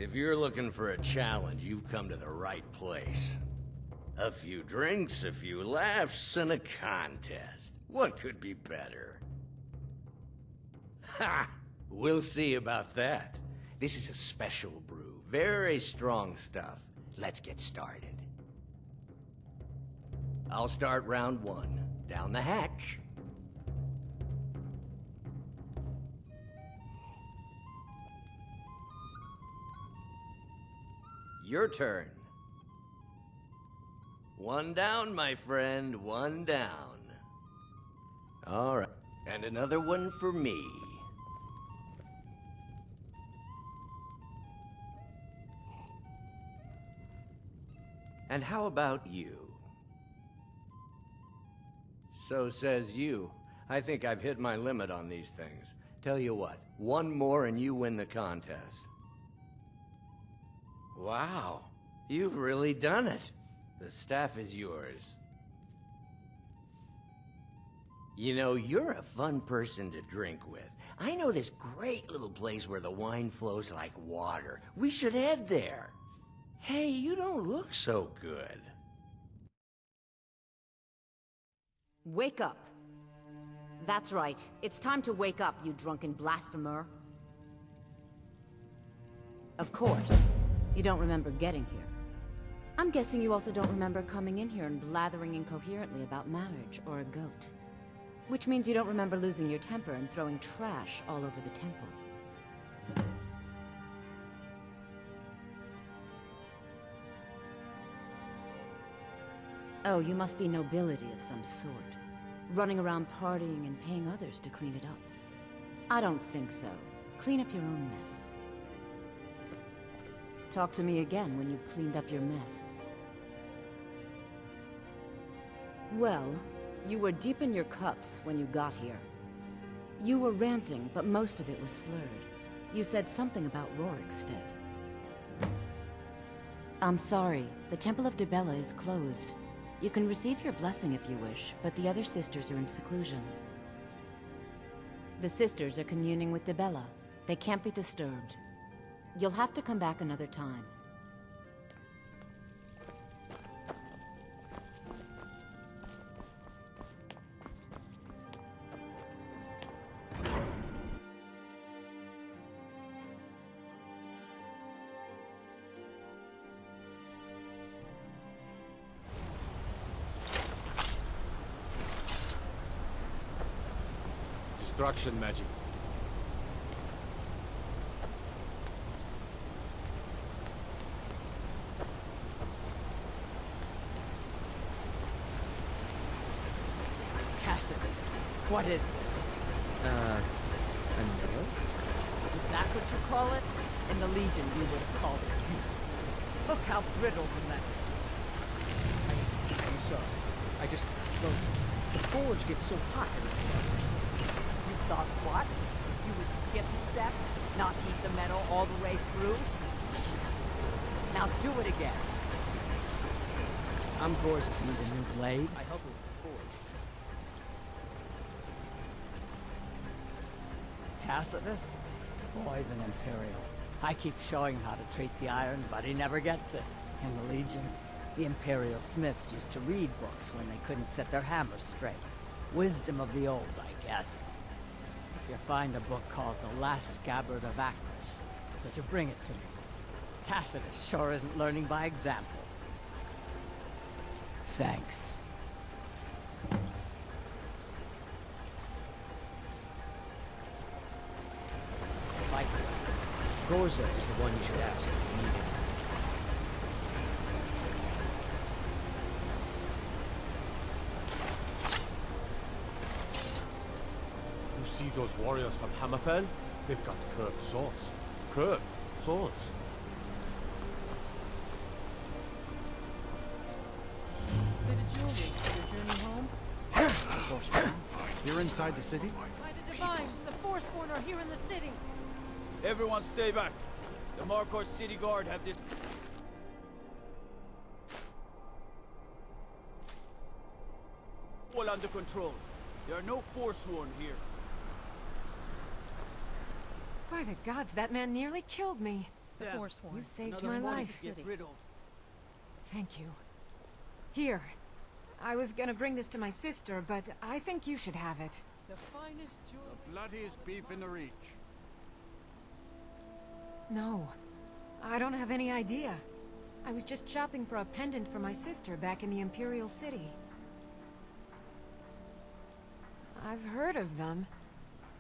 If you're looking for a challenge, you've come to the right place. A few drinks, a few laughs, and a contest. What could be better? Ha! We'll see about that. This is a special brew. Very strong stuff. Let's get started. I'll start round one. Down the hatch. Your turn. One down, my friend, one down. All right, and another one for me. And how about you? So says you. I think I've hit my limit on these things. Tell you what, one more and you win the contest. Wow, you've really done it. The staff is yours. You know, you're a fun person to drink with. I know this great little place where the wine flows like water. We should head there. Hey, you don't look so good. Wake up. That's right. It's time to wake up, you drunken blasphemer. Of course. You don't remember getting here. I'm guessing you also don't remember coming in here and blathering incoherently about marriage or a goat. Which means you don't remember losing your temper and throwing trash all over the temple. Oh, you must be nobility of some sort. Running around partying and paying others to clean it up. I don't think so. Clean up your own mess. Talk to me again when you've cleaned up your mess. Well, you were deep in your cups when you got here. You were ranting, but most of it was slurred. You said something about Rorikstead. I'm sorry, the Temple of Dibella is closed. You can receive your blessing if you wish, but the other sisters are in seclusion. The sisters are communing with Dibella. They can't be disturbed. You'll have to come back another time. Destruction magic. Tacitus, what is this? A mirror? Is that what you call it? In the Legion, we would have called it useless. Look how brittle the metal. I'm sorry. I just... Well, the forge gets so hot in the club. You thought what? You would skip a step? Not heat the metal all the way through? Jesus. Now do it again. I'm Gor's Need a assistant. new blade? I help her with the forge. Tacitus? Boy's an Imperial. I keep showing him how to treat the iron, but he never gets it. In the Legion, the Imperial smiths used to read books when they couldn't set their hammers straight. Wisdom of the old, I guess. If you find a book called The Last Scabbard of Acros, would you bring it to me? Tacitus sure isn't learning by example. Thanks. Fight. Gorza is the one you should ask if you need it. You see those warriors from Hammerfell? They've got curved swords. Curved swords. Bit of jewelry for your journey home? Of course, you're inside the city? By the Divines, the Forsworn are here in the city. Everyone stay back. The Markor City Guard have this... all under control. There are no Forsworn here. By the gods, that man nearly killed me. The Damn. Forsworn. You saved Another my body life. to get rid of. Thank you. Here. I was gonna bring this to my sister, but I think you should have it. The finest jewelry. Bloodiest beef in the Reach. No. I don't have any idea. I was just shopping for a pendant for my sister back in the Imperial City. I've heard of them.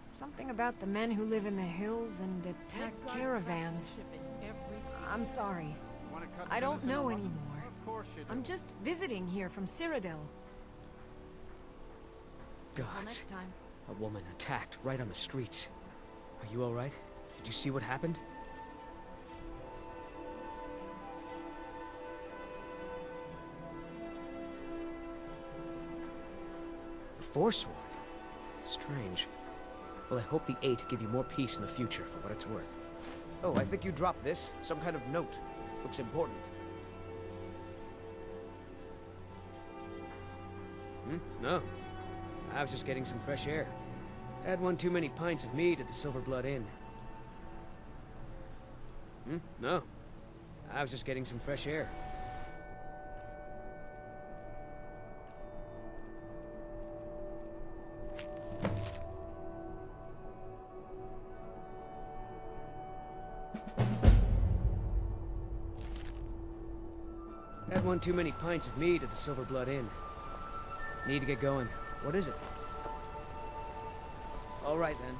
Something about the men who live in the hills and attack Midgard caravans. craftsmanship in every piece. I'm sorry. Want to cut I don't venison know or mutton? anymore. Of course you do. I'm just visiting here from Cyrodiil. Until Gods. next time. A woman attacked right on the streets. Are you alright? Did you see what happened? The Forsworn? Strange. Well, I hope the Eight give you more peace in the future, for what it's worth. Oh, I think you dropped this. Some kind of note. Looks important. No. I was just getting some fresh air. Had one too many pints of mead at the Silver Blood Inn. No. I was just getting some fresh air. Had one too many pints of mead at the Silver Blood Inn. Need to get going. What is it? All right, then.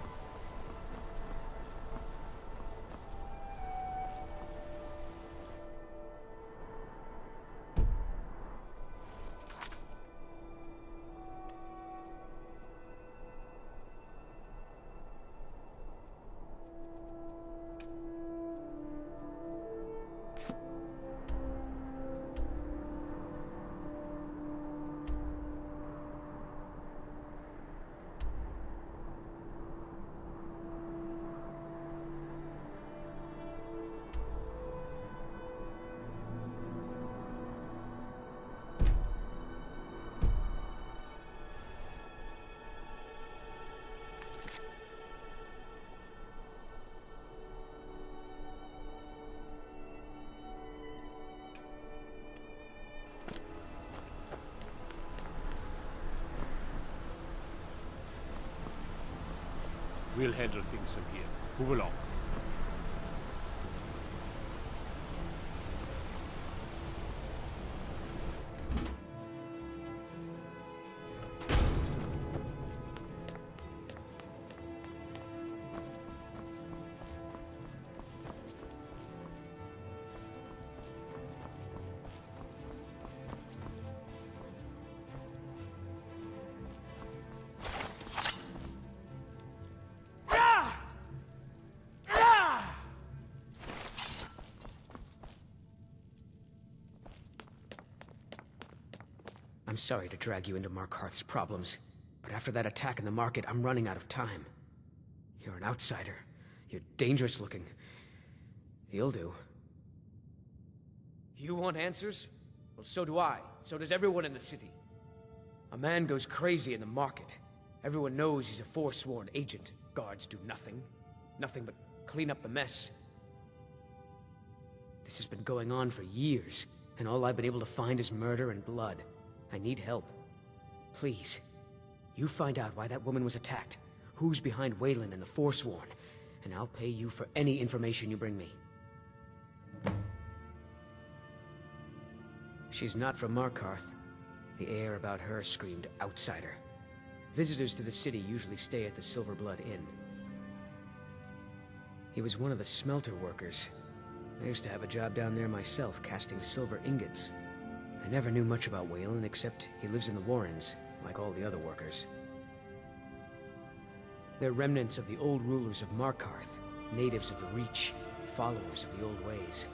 We'll handle things from here. Move along. I'm sorry to drag you into Markarth's problems, but after that attack in the market, I'm running out of time. You're an outsider. You're dangerous looking. You'll do. You want answers? Well, so do I. So does everyone in the city. A man goes crazy in the market. Everyone knows he's a Forsworn agent. Guards do nothing. Nothing but clean up the mess. This has been going on for years, and all I've been able to find is murder and blood. I need help. Please. You find out why that woman was attacked, who's behind Waylon and the Forsworn, and I'll pay you for any information you bring me. She's not from Markarth. The air about her screamed outsider. Visitors to the city usually stay at the Silver Blood Inn. He was one of the smelter workers. I used to have a job down there myself, casting silver ingots. I never knew much about Waylon, except he lives in the Warrens, like all the other workers. They're remnants of the old rulers of Markarth, natives of the Reach, followers of the old ways.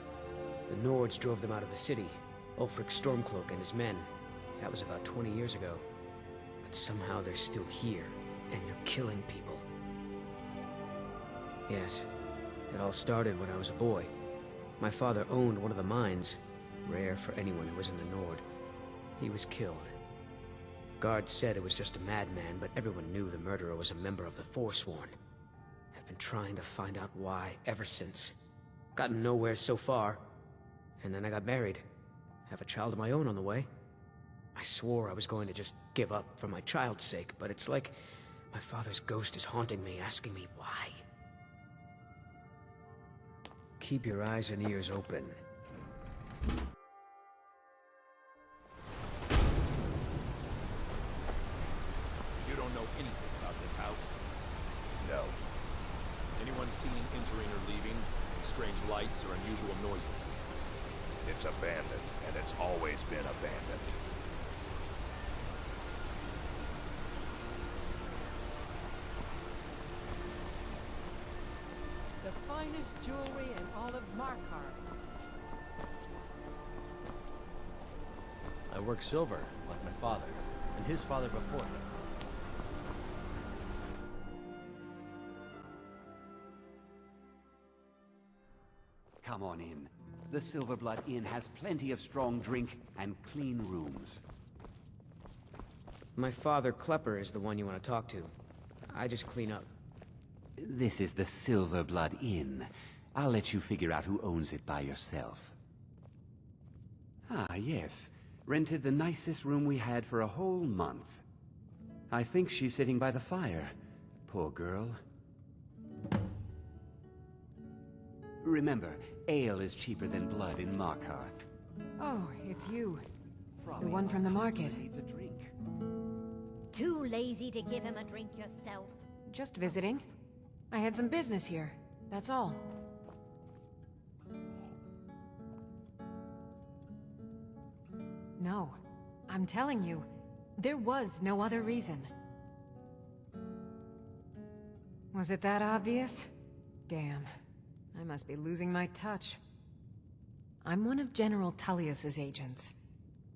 The Nords drove them out of the city, Ulfric Stormcloak and his men. That was about 20 years ago. But somehow they're still here, and they're killing people. Yes, it all started when I was a boy. My father owned one of the mines, rare for anyone who isn't a Nord. He was killed. Guards said it was just a madman, but everyone knew the murderer was a member of the Forsworn. I've been trying to find out why ever since. Gotten nowhere so far. And then I got married. Have a child of my own on the way. I swore I was going to just give up for my child's sake, but it's like my father's ghost is haunting me, asking me why. Keep your eyes and ears open. You don't know anything about this house? No. Anyone seen entering or leaving? Any strange lights or unusual noises? It's abandoned, and it's always been abandoned. The finest jewelry in all of Markarth. I work silver, like my father, and his father before him. Come on in. The Silverblood Inn has plenty of strong drink and clean rooms. My father, Klepper, is the one you want to talk to. I just clean up. This is the Silverblood Inn. I'll let you figure out who owns it by yourself. Ah, yes. Rented the nicest room we had for a whole month. I think she's sitting by the fire. Poor girl. Remember, ale is cheaper than blood in Markarth. Oh, it's you. The one from the market. Needs a drink. Too lazy to give him a drink yourself. Just visiting. I had some business here. That's all. No. I'm telling you, there was no other reason. Was it that obvious? Damn. I must be losing my touch. I'm one of General Tullius's agents.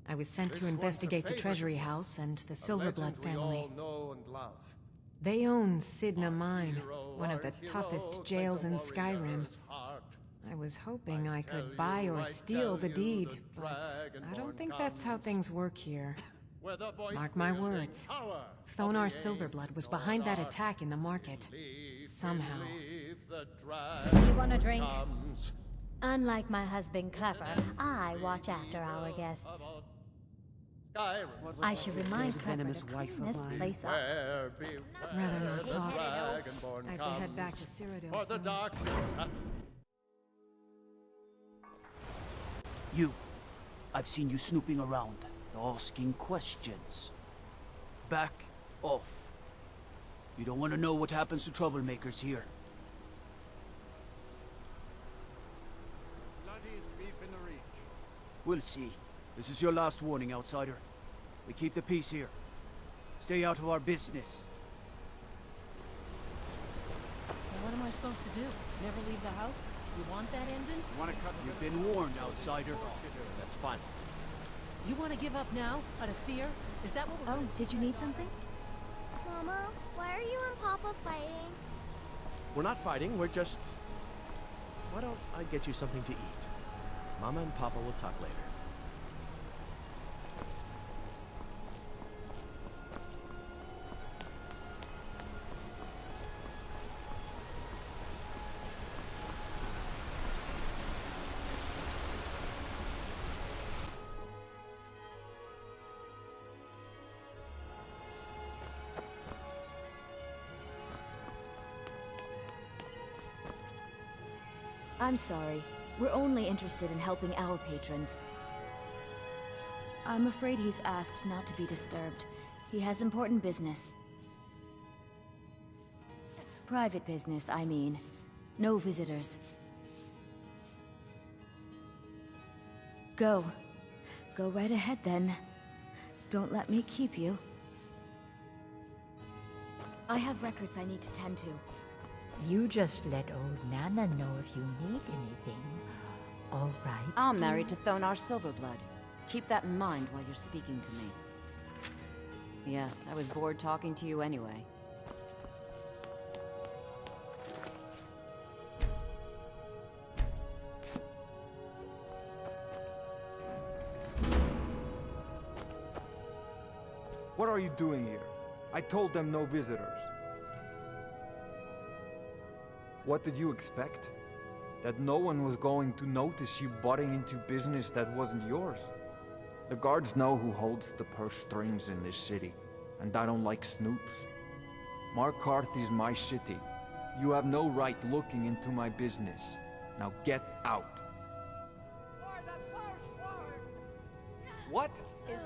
I was sent to investigate the Treasury House and the Silverblood family. They own Sidna Mine, one of the toughest jails in Skyrim. I was hoping I could buy or steal the deed, but I don't think that's how things work here. Mark my words. Thonar Silverblood was behind that attack in the market. Somehow. You want a drink? Unlike my husband Klepper, I watch after our guests. I should remind Klepper to clean this place up. Rather not talk. I have to head back to Cyrodiil soon. You. I've seen you snooping around, asking questions. Back off. You don't want to know what happens to troublemakers here. Bloodiest beef in the reach. We'll see. This is your last warning, outsider. We keep the peace here. Stay out of our business. What am I supposed to do? Never leave the house? You want that ending? You've been warned, outsider. That's fine. You want to give up now, out of fear? Is that what we're Oh, did you need something? Mama, why are you and Papa fighting? We're not fighting, we're just... Why don't I get you something to eat? Mama and Papa will talk later. I'm sorry. We're only interested in helping our patrons. I'm afraid he's asked not to be disturbed. He has important business. Private business, I mean. No visitors. Go. Go right ahead, then. Don't let me keep you. I have records I need to tend to. You just let old Nana know if you need anything. All right? I'm married to Thonar Silverblood. Keep that in mind while you're speaking to me. Yes, I was bored talking to you anyway. What are you doing here? I told them no visitors. What did you expect? that no one was going to notice you butting into business that wasn't yours. The guards know who holds the purse strings in this city, and I don't like snoops. Markarth is my city. You have no right looking into my business. Now get out. What?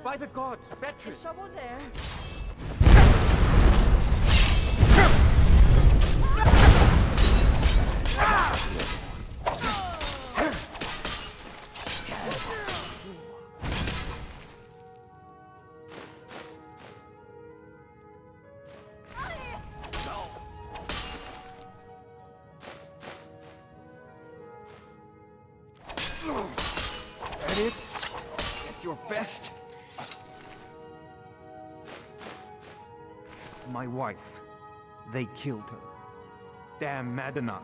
By the gods, Beatrice! Is someone there? That it? At your best? My wife. They killed her. Damn Madanach.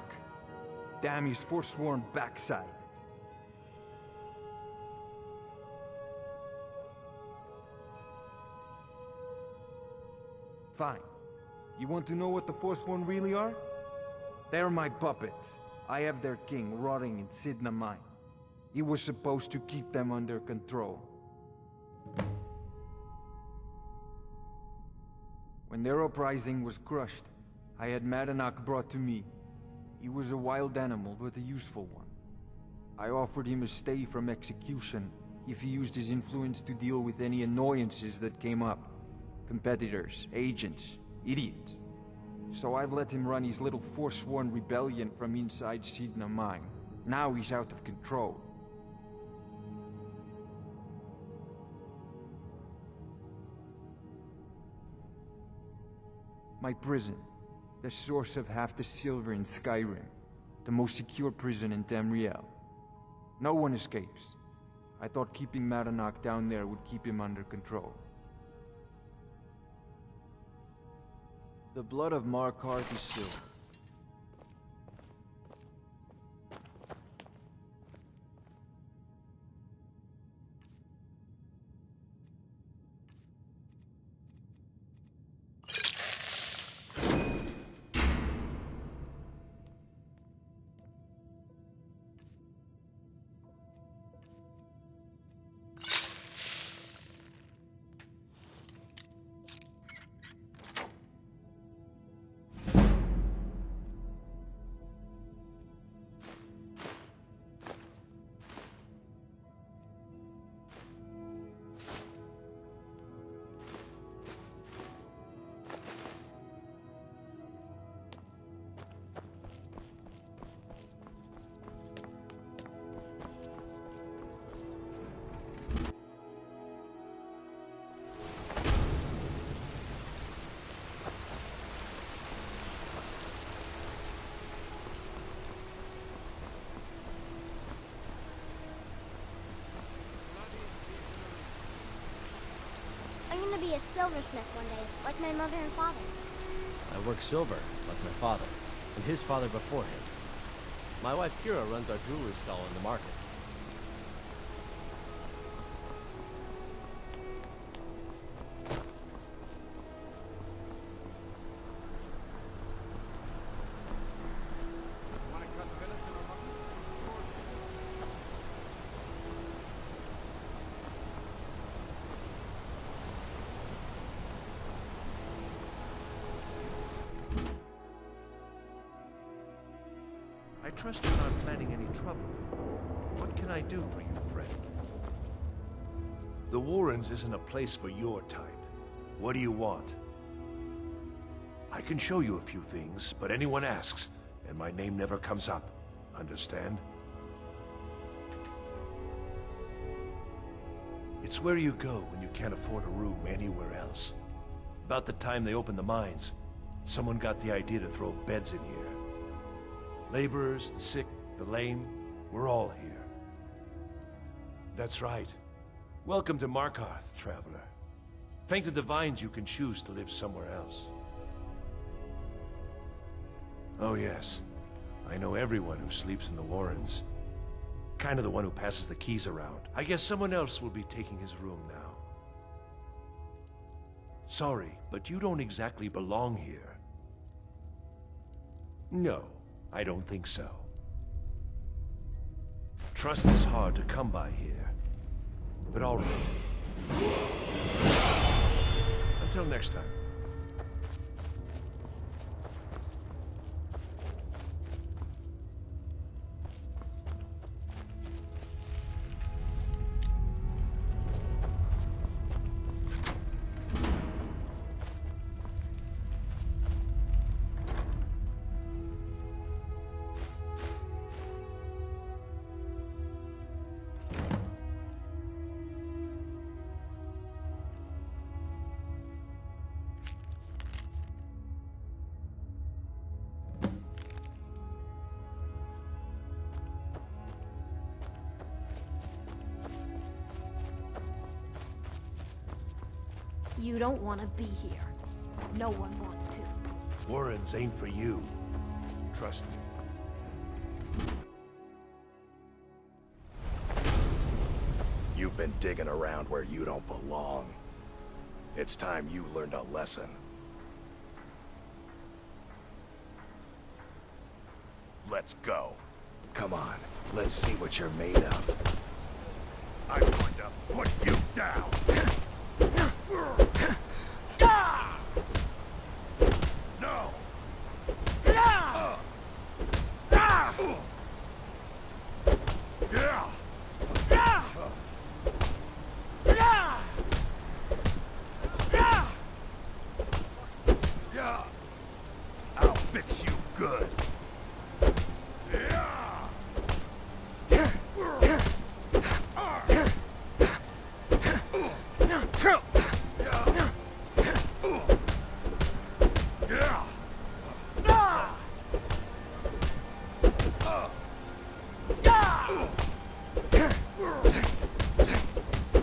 Damn his forsworn backside. Fine. You want to know what the Forsworn really are? They're my puppets. I have their king rotting in Sidna Mine. He was supposed to keep them under control. When their uprising was crushed, I had Madanach brought to me. He was a wild animal, but a useful one. I offered him a stay from execution if he used his influence to deal with any annoyances that came up. Competitors, agents, idiots. So I've let him run his little forsworn rebellion from inside Sidna Mine. Now he's out of control. My prison, the source of half the silver in Skyrim, the most secure prison in Tamriel. No one escapes. I thought keeping Madanach down there would keep him under control. The blood of Markarth is silver. I'm gonna be a silversmith one day, like my mother and father. I work silver, like my father, and his father before him. My wife Kira runs our jewelry stall in the market. I trust you're not planning any trouble. What can I do for you, friend? The Warrens isn't a place for your type. What do you want? I can show you a few things, but anyone asks, and my name never comes up. Understand? It's where you go when you can't afford a room anywhere else. About the time they opened the mines, someone got the idea to throw beds in here. Laborers, the sick, the lame, we're all here. That's right. Welcome to Markarth, traveler. Thank the Divines you can choose to live somewhere else. Oh yes, I know everyone who sleeps in the Warrens. Kind of the one who passes the keys around. I guess someone else will be taking his room now. Sorry, but you don't exactly belong here. No. I don't think so. Trust is hard to come by here. But all right. Until next time. You don't want to be here. No one wants to. Warrens ain't for you. Trust me. You've been digging around where you don't belong. It's time you learned a lesson. Let's go. Come on, let's see what you're made of. I'm going to put you down! No! I'll fix you good.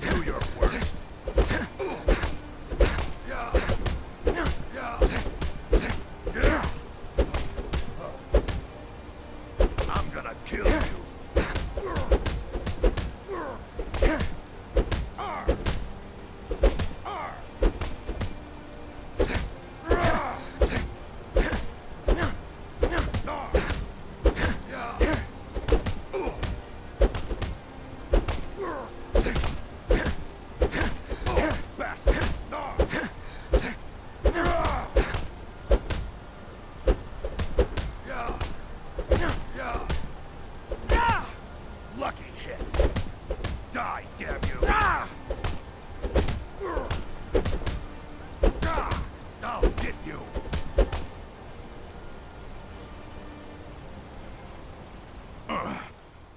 Do your worst. I'm gonna kill you. Lucky hit. Die, damn you. I'll get you.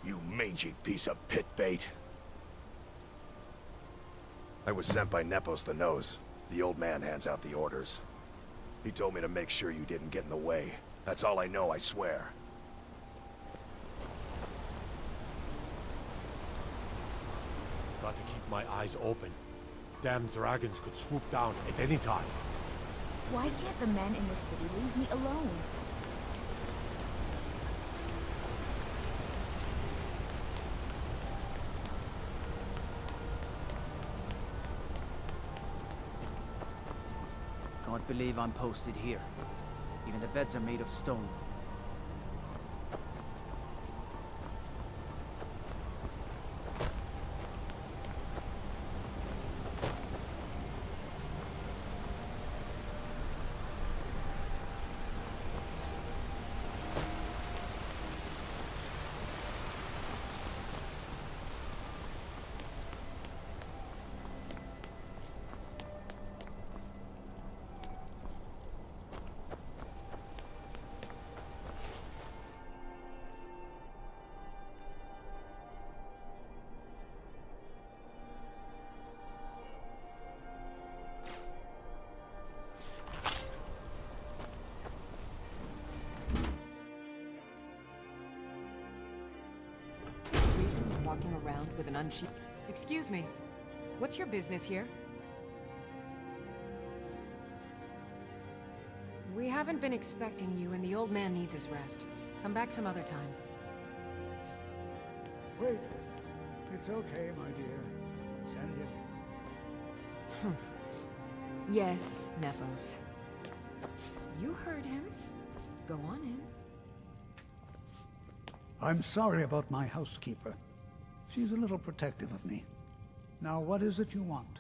You mangy piece of pit bait. I was sent by Nepos the Nose. The old man hands out the orders. He told me to make sure you didn't get in the way. That's all I know, I swear. Got to keep my eyes open. Damn dragons could swoop down at any time. Why can't the men in the city leave me alone? Can't believe I'm posted here. Even the beds are made of stone. Reason you're walking around with an unsheathed... Excuse me. What's your business here? We haven't been expecting you, and the old man needs his rest. Come back some other time. Wait. It's okay, my dear. Send him in. Yes, Nepos. You heard him. Go on in. I'm sorry about my housekeeper. She's a little protective of me. Now, what is it you want?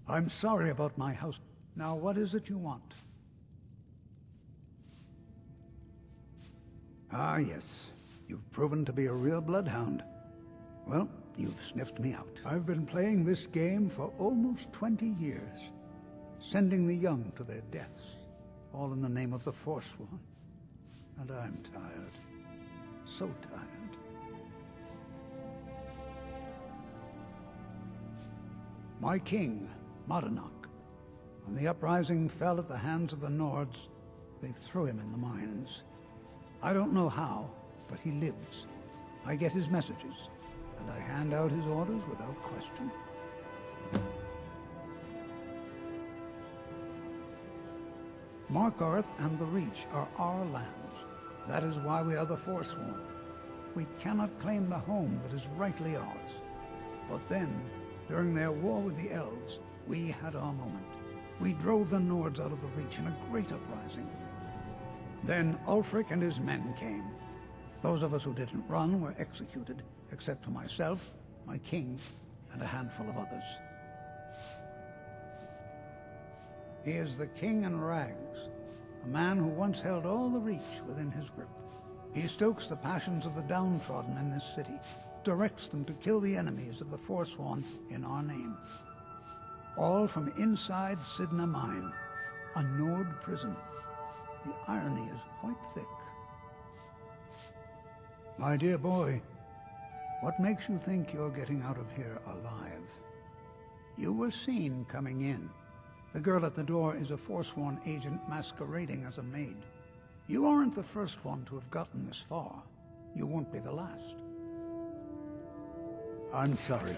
I'm sorry about my house. Now, what is it you want? Ah, yes. You've proven to be a real bloodhound. Well, you've sniffed me out. I've been playing this game for almost 20 years, sending the young to their deaths, all in the name of the Forsworn. And I'm tired. So tired. My king, Madanach, when the uprising fell at the hands of the Nords, they threw him in the mines. I don't know how, but he lives. I get his messages, and I hand out his orders without question. Markarth and the Reach are our lands. That is why we are the Forsworn. We cannot claim the home that is rightly ours. But then, during their war with the Elves, we had our moment. We drove the Nords out of the Reach in a great uprising. Then Ulfric and his men came. Those of us who didn't run were executed, except for myself, my king, and a handful of others. He is the King in Rags, a man who once held all the Reach within his grip. He stokes the passions of the downtrodden in this city, directs them to kill the enemies of the Forsworn in our name. All from inside Sidna Mine, a Nord prison. The irony is quite thick. My dear boy, what makes you think you're getting out of here alive? You were seen coming in. The girl at the door is a Forsworn agent masquerading as a maid. You aren't the first one to have gotten this far. You won't be the last. I'm sorry.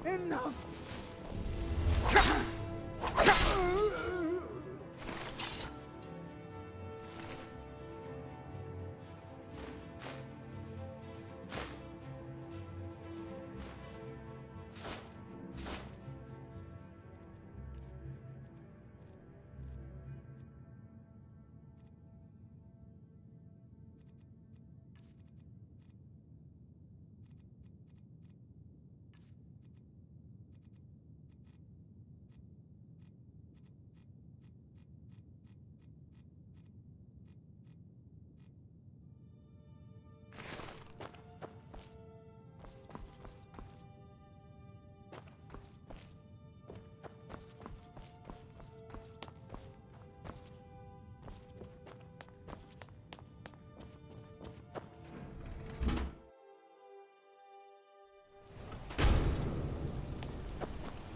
Enough!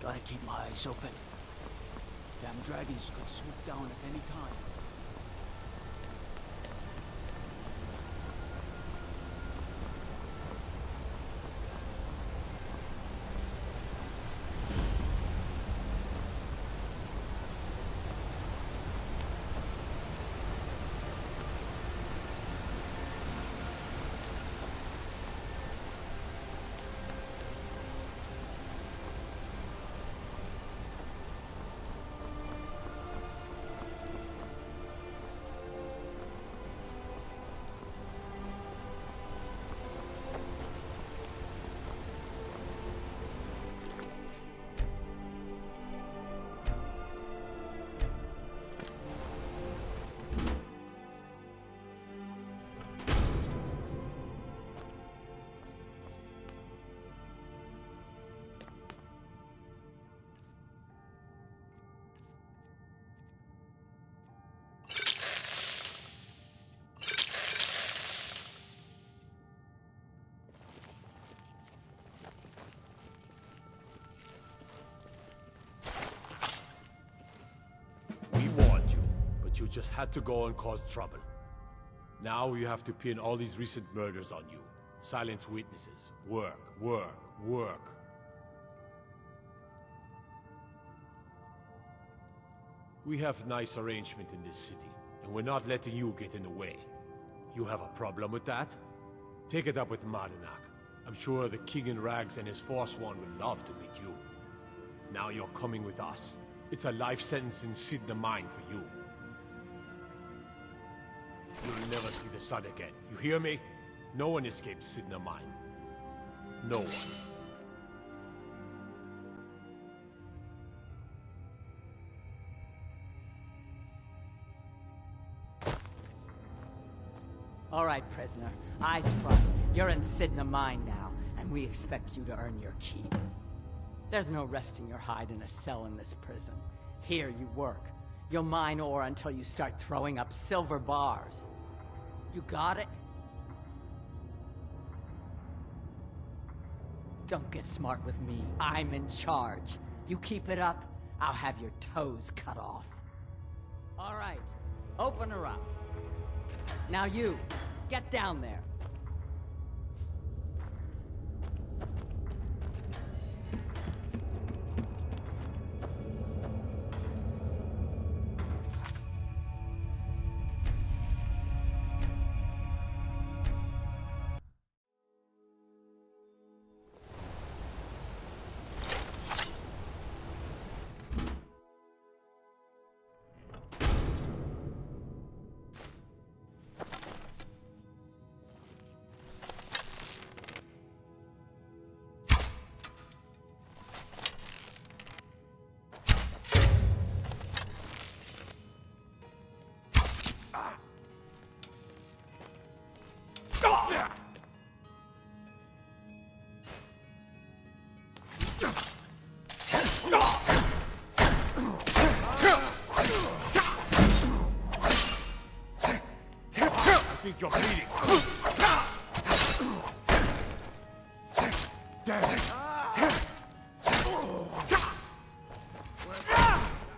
Gotta keep my eyes open. Damn dragons could swoop down at any time. you just had to go and cause trouble. Now you have to pin all these recent murders on you. Silence witnesses. Work, work, work. We have a nice arrangement in this city, and we're not letting you get in the way. You have a problem with that? Take it up with Marinak. I'm sure the King in Rags and his Forsworn would love to meet you. Now you're coming with us. It's a life sentence in Sidna Mine for you. You'll never see the sun again. You hear me? No one escapes Sidna Mine. No one. All right, prisoner. Eyes front. You're in Sidna Mine now, and we expect you to earn your keep. There's no resting your hide in a cell in this prison. Here you work. You'll mine ore until you start throwing up silver bars. You got it? Don't get smart with me. I'm in charge. You keep it up, I'll have your toes cut off. All right, open her up. Now you, get down there. I think you're bleeding.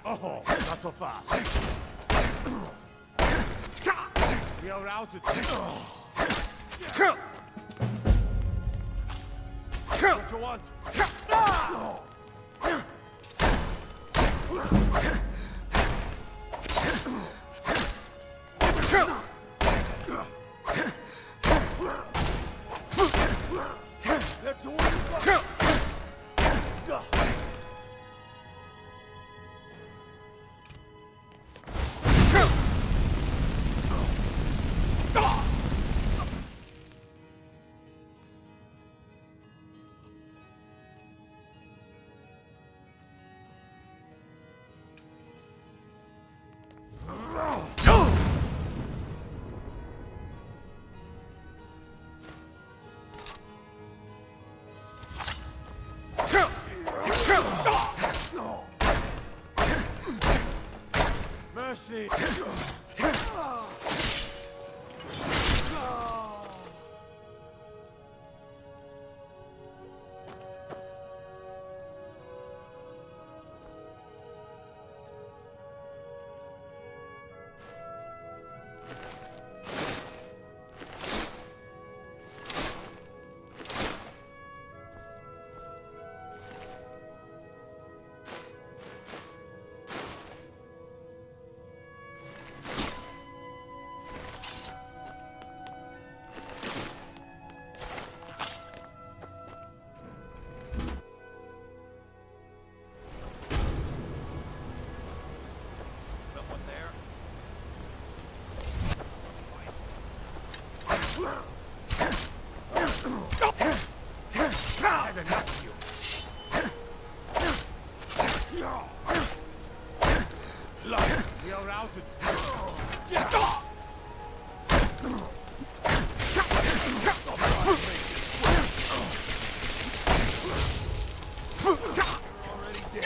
Oh, not so fast. We are routed. What you want? That's all you got. Mercy! We are routed. Already dead.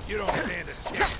You don't stand a chance.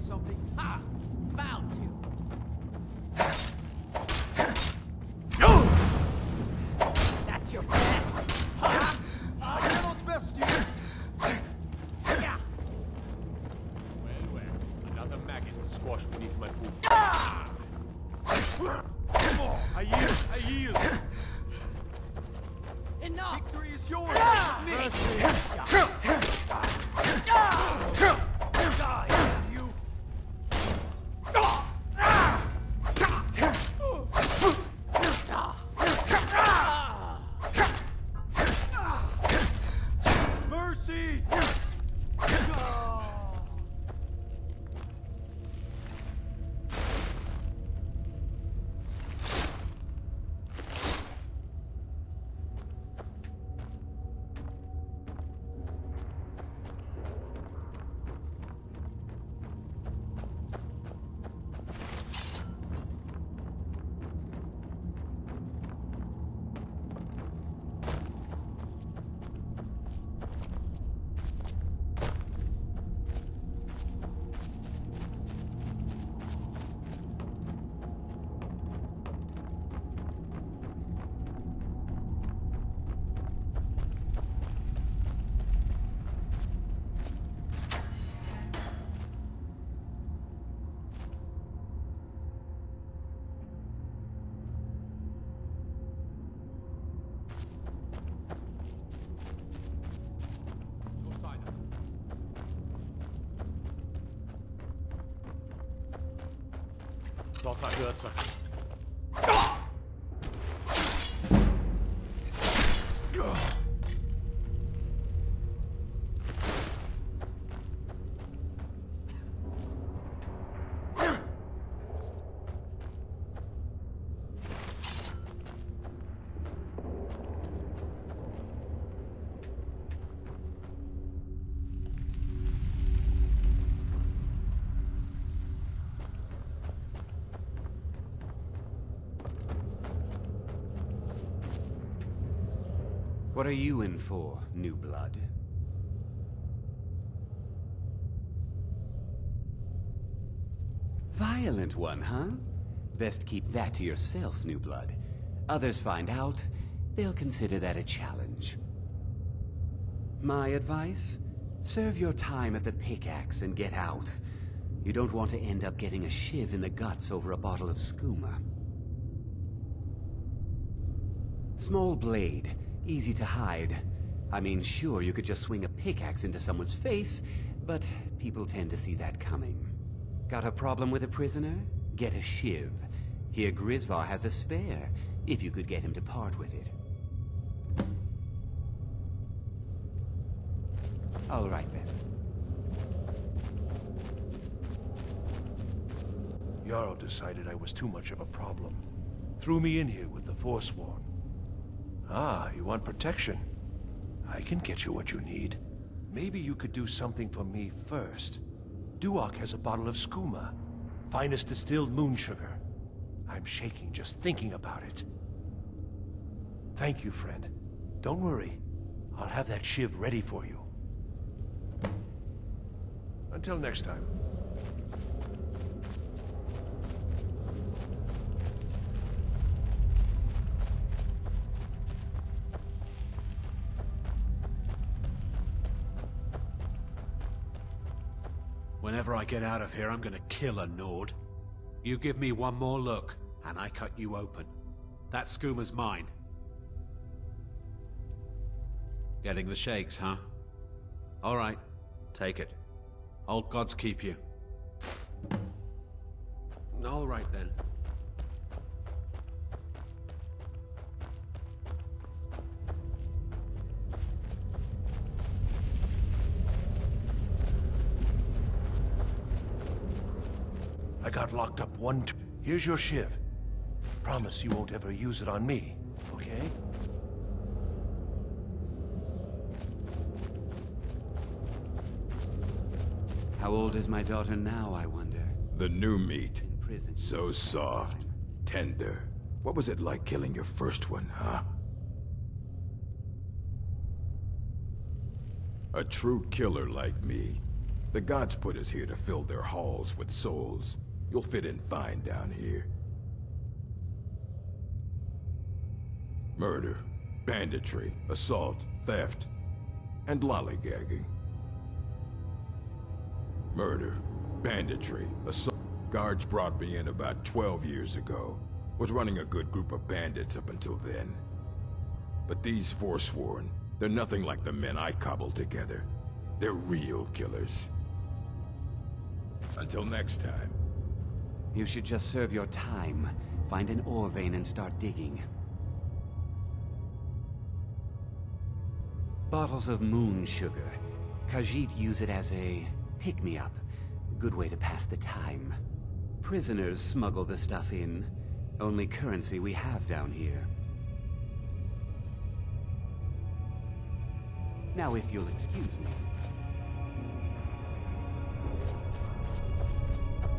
Something? Ha! Found you! That's your best! Ha! I cannot best you! Yeah! Well, another maggot to squash beneath my boot. Ah! Come on, I yield! Enough! Victory is yours! Ah! Mercy! Dort hört sie. What are you in for, new blood? Violent one, huh? Best keep that to yourself, new blood. Others find out, they'll consider that a challenge. My advice? Serve your time at the pickaxe and get out. You don't want to end up getting a shiv in the guts over a bottle of skooma. Small blade. Easy to hide. I mean, sure, you could just swing a pickaxe into someone's face, but people tend to see that coming. Got a problem with a prisoner? Get a shiv. Here Grisvar has a spare, if you could get him to part with it. All right, then. Jarl decided I was too much of a problem. Threw me in here with the Forsworn. Ah, you want protection? I can get you what you need. Maybe you could do something for me first. Duok has a bottle of skooma, finest distilled moon sugar. I'm shaking just thinking about it. Thank you, friend. Don't worry. I'll have that shiv ready for you. Until next time. Whenever I get out of here, I'm gonna kill a Nord. You give me one more look, and I cut you open. That skooma's mine. Getting the shakes, huh? All right, take it. Old gods keep you. All right, then. I got locked up Here's your shiv. Promise you won't ever use it on me, okay? How old is my daughter now, I wonder? The new meat. In prison. So soft, tender. What was it like killing your first one, huh? A true killer like me. The gods put us here to fill their halls with souls. You'll fit in fine down here. Murder, banditry, assault, theft, and lollygagging. Murder, banditry, assault. Guards brought me in about 12 years ago. Was running a good group of bandits up until then. But these Forsworn, they're nothing like the men I cobbled together. They're real killers. Until next time. You should just serve your time. Find an ore vein and start digging. Bottles of moon sugar. Khajiit use it as a pick-me-up. Good way to pass the time. Prisoners smuggle the stuff in. Only currency we have down here. Now, if you'll excuse me.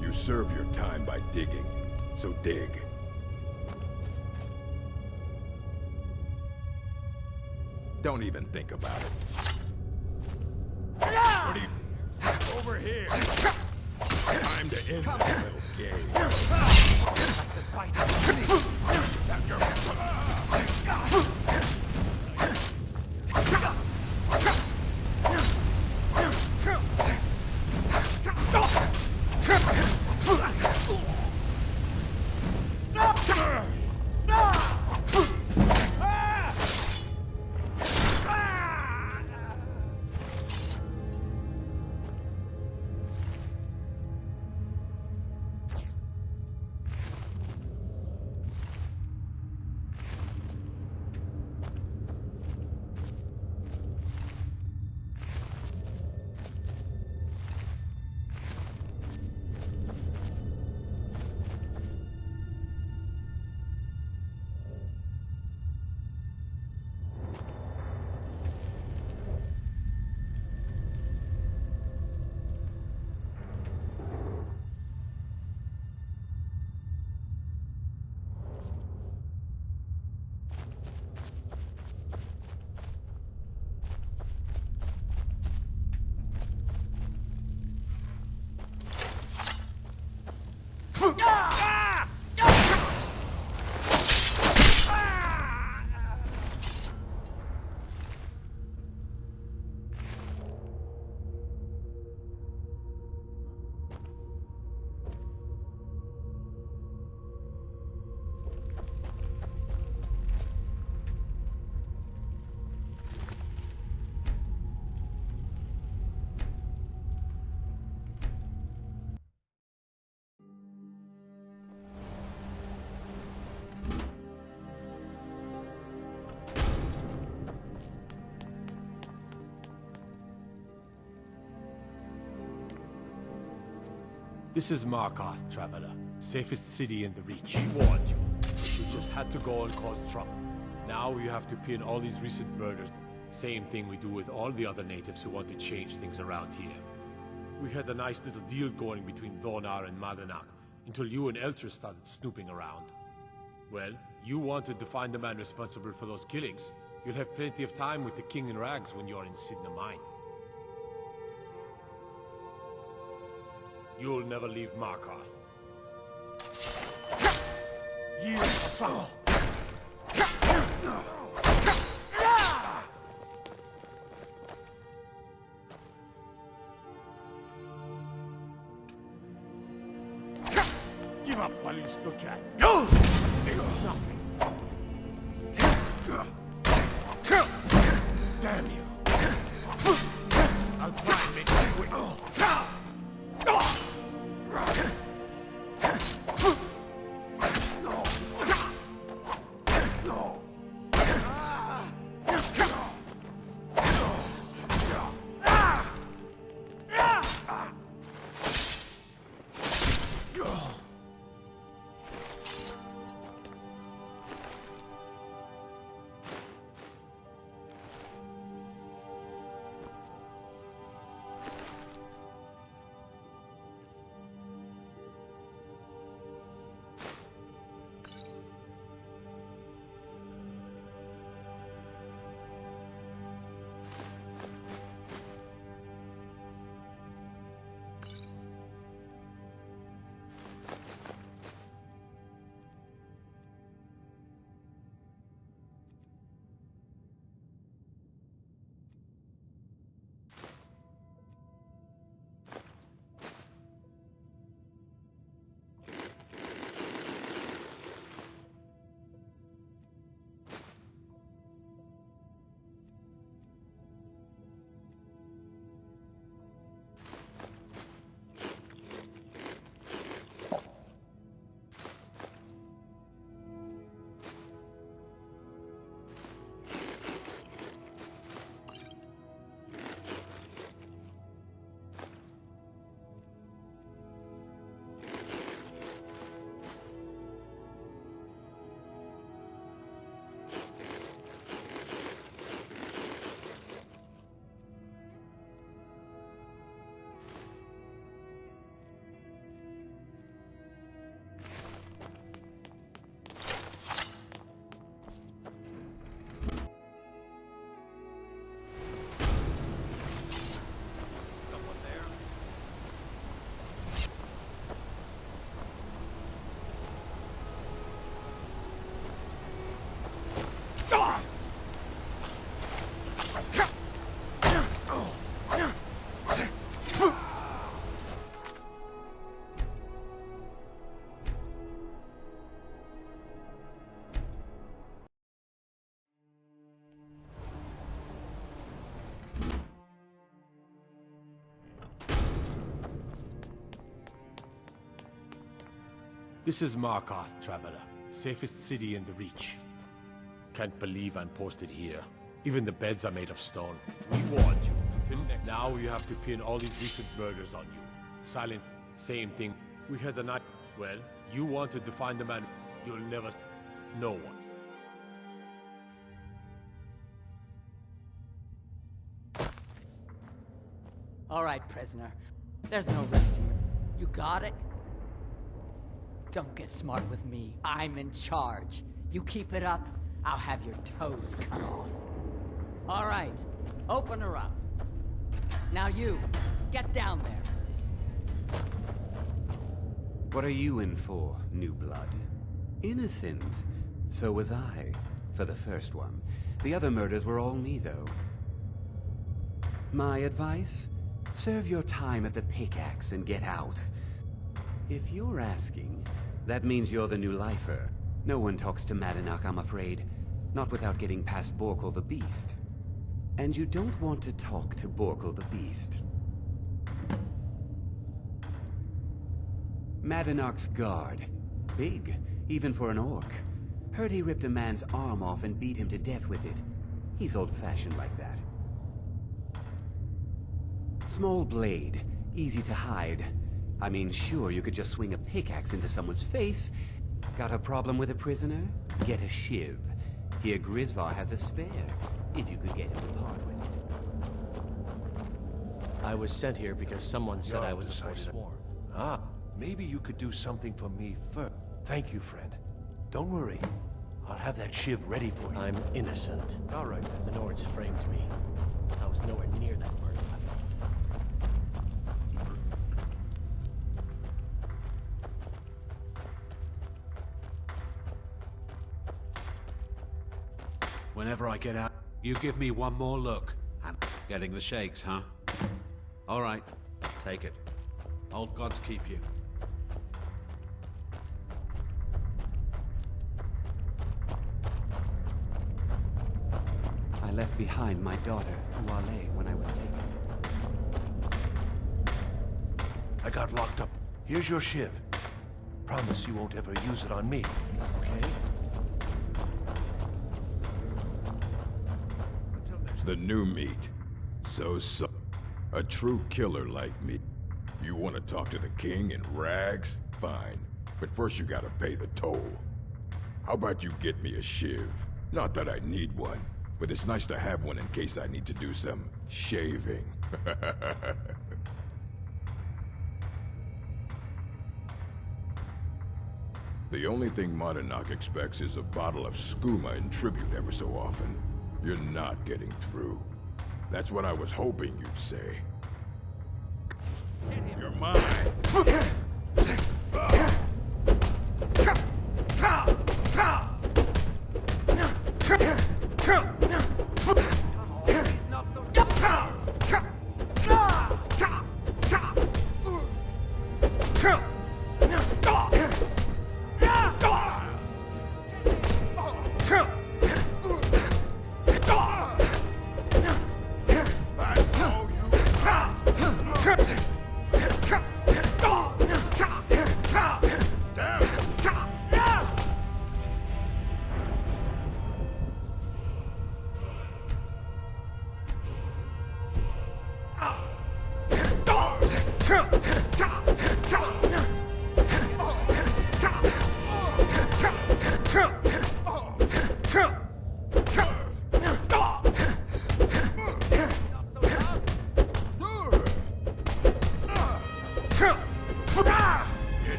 You serve your time by digging, so dig. Don't even think about it. What are you... Over here! Time to end this little game. This is Markarth, Traveler. Safest city in the Reach. We warned you. You just had to go and cause trouble. Now you have to pin all these recent murders. Same thing we do with all the other natives who want to change things around here. We had a nice little deal going between Thonar and Madanak, until you and Elter started snooping around. Well, you wanted to find the man responsible for those killings. You'll have plenty of time with the King in Rags when you're in Sidna Mine. You'll never leave Markarth. Yield, son! Give up while you still can. No! It's nothing. Damn you. I'll try and make you quit. This is Markarth, Traveler. Safest city in the Reach. Can't believe I'm posted here. Even the beds are made of stone. We warned you. Until next Now you have to pin all these recent murders on you. Silent, same thing. We had a night... Well, you wanted to find the man. You'll never... No one. All right, prisoner. There's no resting. You got it? Don't get smart with me. I'm in charge. You keep it up, I'll have your toes cut off. All right, open her up. Now you, get down there. What are you in for, new blood? Innocent. So was I, for the first one. The other murders were all me, though. My advice? Serve your time at the pickaxe and get out. If you're asking, that means you're the new lifer. No one talks to Madanak, I'm afraid. Not without getting past Borkul the Beast. And you don't want to talk to Borkul the Beast. Madanak's guard. Big, even for an orc. Heard he ripped a man's arm off and beat him to death with it. He's old-fashioned like that. Small blade, easy to hide. I mean, sure, you could just swing a pickaxe into someone's face. Got a problem with a prisoner? Get a shiv. Here Grisvar has a spare, if you could get him to part with it. I was sent here because someone said I was a forsworn. Ah, maybe you could do something for me first. Thank you, friend. Don't worry. I'll have that shiv ready for you. I'm innocent. All right, then. The Nords framed me. I was nowhere near that murder. Whenever I get out, you give me one more look. And getting the shakes, huh? All right, take it. Old gods keep you. I left behind my daughter, Uale, when I was taken. I got locked up. Here's your shiv. Promise you won't ever use it on me, okay? The new meat. So. A true killer like me. You want to talk to the king in rags? Fine. But first you gotta pay the toll. How about you get me a shiv? Not that I need one, but it's nice to have one in case I need to do some shaving. The only thing Monadnock expects is a bottle of skooma in tribute every so often. You're not getting through. That's what I was hoping you'd say. You're mine!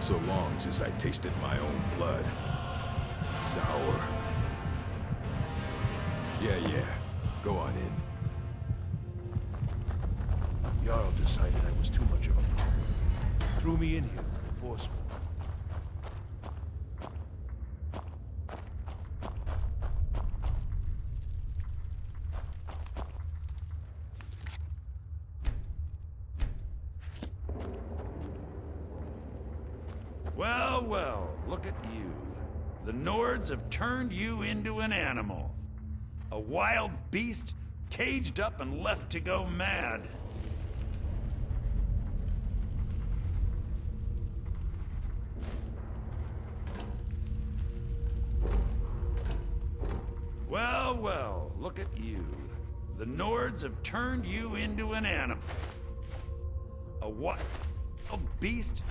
So long since I tasted my own blood. Sour. Yeah. Go on in. Jarl decided I was too much of a problem. Threw me in here with the Forsworn. Well, look at you. The Nords have turned you into an animal. A wild beast, caged up and left to go mad. Well, look at you. The Nords have turned you into an animal. A what? A beast?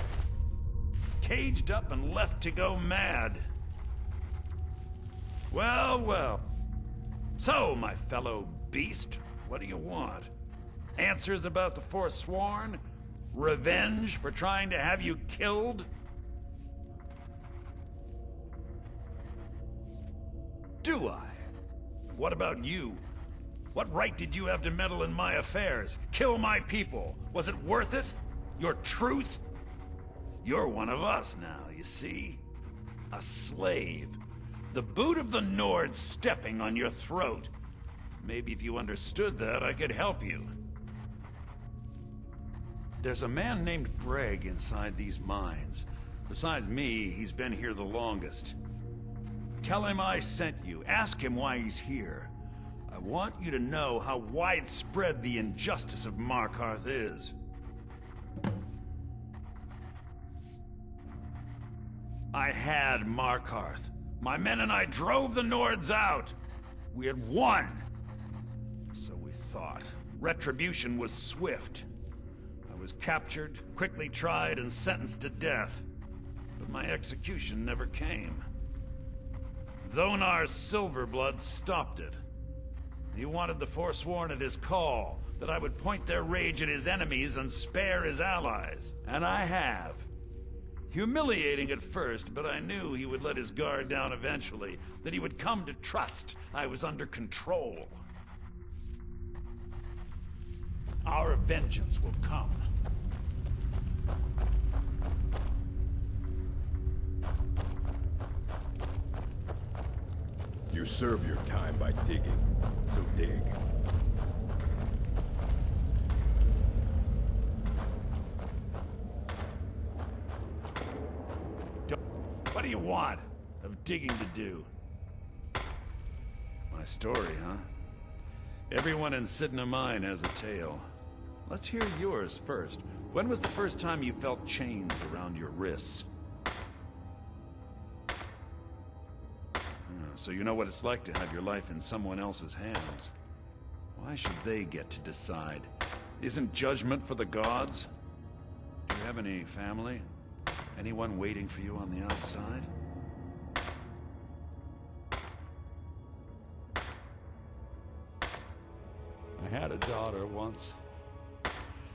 Caged up and left to go mad. Well. So, my fellow beast, what do you want? Answers about the Forsworn? Revenge for trying to have you killed? Do I? What about you? What right did you have to meddle in my affairs? Kill my people? Was it worth it? Your truth? You're one of us now, you see? A slave. The boot of the Nord stepping on your throat. Maybe if you understood that, I could help you. There's a man named Greg inside these mines. Besides me, he's been here the longest. Tell him I sent you. Ask him why he's here. I want you to know how widespread the injustice of Markarth is. I had Markarth. My men and I drove the Nords out. We had won. So we thought. Retribution was swift. I was captured, quickly tried, and sentenced to death. But my execution never came. Dhonar's Silverblood stopped it. He wanted the Forsworn at his call, that I would point their rage at his enemies and spare his allies. And I have. Humiliating at first, but I knew he would let his guard down eventually, that he would come to trust I was under control. Our vengeance will come. You serve your time by digging, so dig. What do you want of digging to do? My story, huh? Everyone in Sidna Mine has a tale. Let's hear yours first. When was the first time you felt chains around your wrists? So you know what it's like to have your life in someone else's hands. Why should they get to decide? Isn't judgment for the gods? Do you have any family? Anyone waiting for you on the outside? I had a daughter once.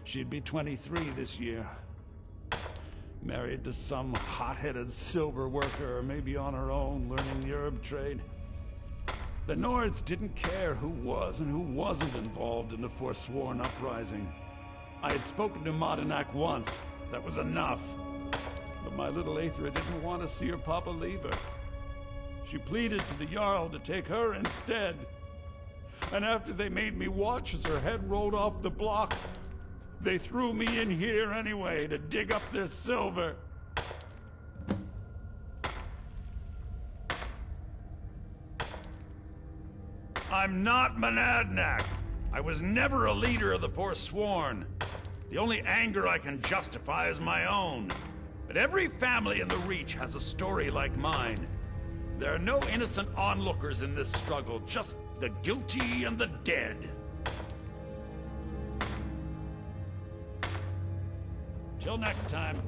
She'd be 23 this year. Married to some hot-headed silver worker, or maybe on her own, learning the herb trade. The Nords didn't care who was and who wasn't involved in the Forsworn uprising. I had spoken to Madanak once. That was enough. But my little Aethra didn't want to see her papa leave her. She pleaded to the Jarl to take her instead. And after they made me watch as her head rolled off the block, they threw me in here anyway to dig up their silver. I'm not Monadnack. I was never a leader of the Forsworn. The only anger I can justify is my own. But every family in the Reach has a story like mine. There are no innocent onlookers in this struggle, just the guilty and the dead. Till next time.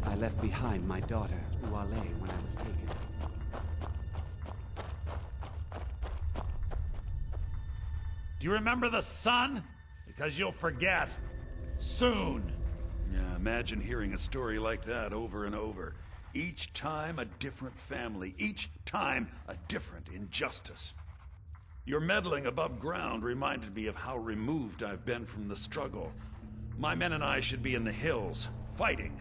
I left behind my daughter, Uale, when I was taken. Do you remember the sun? Because you'll forget. Soon. Yeah, imagine hearing a story like that over and over. Each time a different family. Each time a different injustice. Your meddling above ground reminded me of how removed I've been from the struggle. My men and I should be in the hills, fighting,